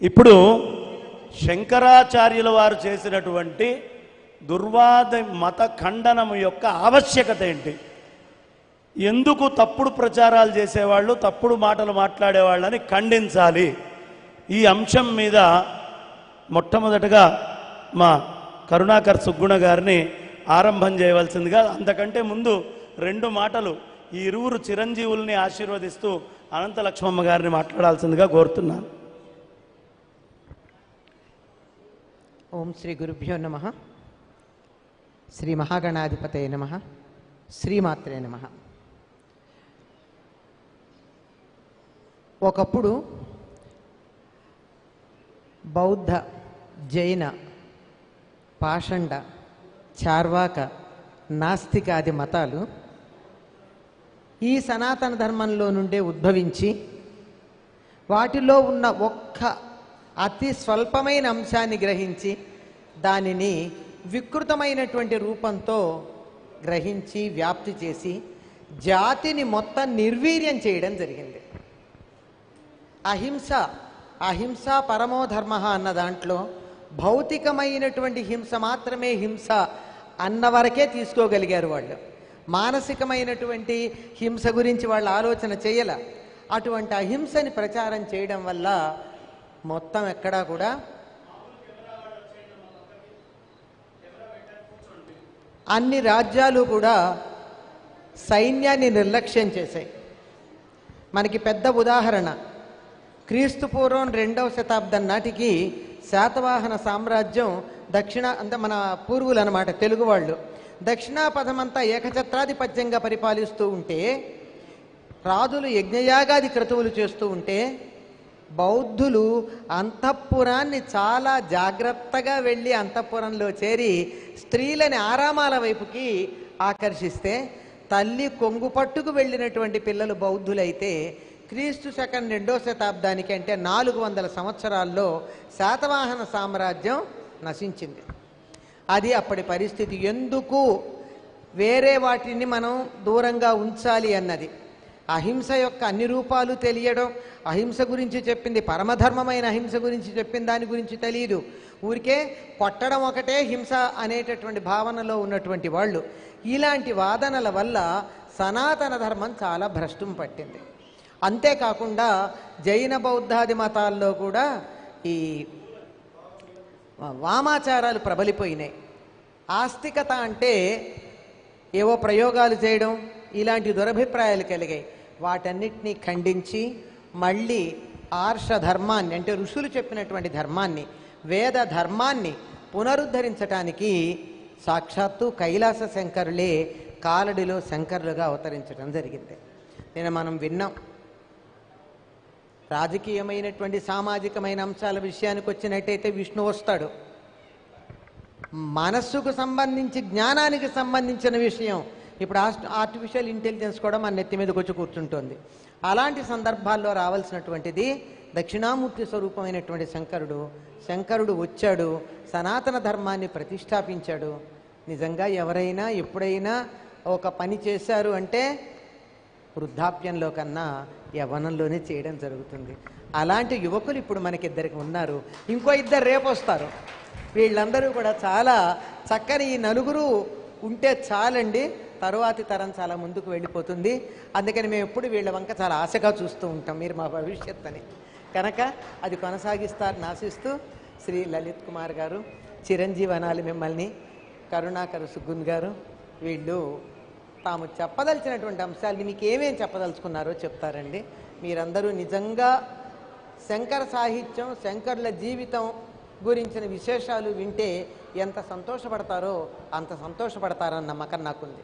ఇప్పుడు శంకరాచార్యుల వారు చేసినటువంటి దుర్వాద మత ఖండనము యొక్క ఆవశ్యకత ఏంటి? ఎందుకు తప్పుడు ప్రచారాలు చేసేవాళ్ళు, తప్పుడు మాటలు మాట్లాడేవాళ్ళని ఖండించాలి? ఈ అంశం మీద మొట్టమొదటగా మా కరుణాకర్ సుగ్గుణ గారిని ఆరంభం చేయవలసిందిగా, అంతకంటే ముందు 2 మాటలు ఈ ఇరువురు చిరంజీవుల్ని ఆశీర్వదిస్తూ అనంత లక్ష్మమ్మ గారిని మాట్లాడాల్సిందిగా కోరుతున్నాను. ఓం శ్రీ గురుభ్యో నమః. శ్రీ మహాగణాధిపతయ నమః. శ్రీమాత్రే నమః. ఒకప్పుడు బౌద్ధ, జైన, పాషండ, చార్వాక, నాస్తికాది మతాలు ఈ సనాతన ధర్మంలో నుండే ఉద్భవించి వాటిలో ఉన్న ఒక్క అతి స్వల్పమైన అంశాన్ని గ్రహించి దానిని వికృతమైనటువంటి రూపంతో గ్రహించి వ్యాప్తి చేసి జాతిని మొత్తం నిర్వీర్యం చేయడం జరిగింది. అహింస, అహింస పరమో ధర్మ అన్న దాంట్లో భౌతికమైనటువంటి హింస మాత్రమే హింస అన్న వరకే తీసుకోగలిగారు వాళ్ళు. మానసికమైనటువంటి హింస గురించి వాళ్ళు ఆలోచన చేయల. అటువంటి అహింసని ప్రచారం చేయడం వల్ల మొత్తం ఎక్కడా కూడా అన్ని రాజ్యాలు కూడా సైన్యాన్ని నిర్లక్ష్యం చేశాయి. మనకి పెద్ద ఉదాహరణ, క్రీస్తు పూర్వం 2వ శతాబ్దం నాటికి శాతవాహన సామ్రాజ్యం అంటే మన పూర్వులు అన్నమాట, తెలుగు వాళ్ళు దక్షిణాపథమంతా ఏకఛత్రాధిపత్యంగా పరిపాలిస్తూ ఉంటే, రాజులు యజ్ఞయాగాది క్రతువులు చేస్తూ ఉంటే, బౌద్ధులు అంతఃపురాన్ని చాలా జాగ్రత్తగా వెళ్ళి అంతఃపురంలో చేరి స్త్రీలని ఆరామాల వైపుకి ఆకర్షిస్తే, తల్లి కొంగు పట్టుకు వెళ్ళినటువంటి పిల్లలు బౌద్ధులైతే క్రీస్తు శకం 2వ శతాబ్దానికి అంటే 400 సంవత్సరాల్లో శాతవాహన సామ్రాజ్యం నశించింది. అది అప్పటి పరిస్థితి. ఎందుకు వేరే వాటిని మనం దూరంగా ఉంచాలి అన్నది. అహింస యొక్క అన్ని రూపాలు తెలియడం, అహింస గురించి చెప్పింది, పరమధర్మమైన అహింస గురించి చెప్పిన దాని గురించి తెలియదు. ఊరికే కొట్టడం ఒకటే హింస అనేటటువంటి భావనలో ఉన్నటువంటి వాళ్ళు. ఇలాంటి వాదనల వల్ల సనాతన ధర్మం చాలా భ్రష్టం పట్టింది. అంతేకాకుండా జైన బౌద్ధాది మతాల్లో కూడా ఈ వామాచారాలు ప్రబలిపోయినాయి. ఆస్తికత అంటే ఏవో ప్రయోగాలు చేయడం, ఇలాంటి దురభిప్రాయాలు కలిగాయి. వాటన్నిటినీ ఖండించి మళ్ళీ ఆర్ష ధర్మాన్ని అంటే ఋషులు చెప్పినటువంటి ధర్మాన్ని, వేద ధర్మాన్ని పునరుద్ధరించటానికి సాక్షాత్తు కైలాస శంకరులే కాలడిలో శంకరులుగా అవతరించడం జరిగింది. నేను మనం విన్నాం. రాజకీయమైనటువంటి సామాజికమైన అంశాల విషయానికి వచ్చినట్టయితే విష్ణు వస్తాడు. మనస్సుకు సంబంధించి జ్ఞానానికి సంబంధించిన విషయం ఇప్పుడు ఆర్టిఫిషియల్ ఇంటెలిజెన్స్ కూడా మన నెత్తి మీదకి వచ్చి కూర్చుంటుంది. అలాంటి సందర్భాల్లో రావాల్సినటువంటిది దక్షిణామూర్తి స్వరూపమైనటువంటి శంకరుడు. శంకరుడు వచ్చాడు, సనాతన ధర్మాన్ని ప్రతిష్టాపించాడు. నిజంగా ఎవరైనా ఎప్పుడైనా ఒక పని చేశారు అంటే వృద్ధాప్యంలో కన్నా యవ్వనంలోనే చేయడం జరుగుతుంది. అలాంటి యువకులు ఇప్పుడు మనకిద్దరికి ఉన్నారు. ఇంకో 2 రేపు వస్తారు. వీళ్ళందరూ కూడా చాలా చక్కని ఈ నలుగురు ఉంటే చాలండి, తరువాతి తరం చాలా ముందుకు వెళ్ళిపోతుంది. అందుకని మేము ఎప్పుడు వీళ్ళ వంక చాలా ఆశగా చూస్తూ ఉంటాం, మీరు మా భవిష్యత్ అని. కనుక అది కొనసాగిస్తారని ఆశిస్తూ శ్రీ లలిత్ కుమార్ గారు, చిరంజీవి అనాలి మిమ్మల్ని, కరుణాకర్ సుగ్గున్ గారు, వీళ్ళు తాము చెప్పదలిచినటువంటి అంశాలని మీకు ఏమేం చెప్పదలుచుకున్నారో చెప్తారండి. మీరందరూ నిజంగా శంకర సాహిత్యం, శంకరుల జీవితం గురించిన విశేషాలు వింటే ఎంత సంతోషపడతారో అంత సంతోషపడతారన్న నమ్మకం నాకుంది.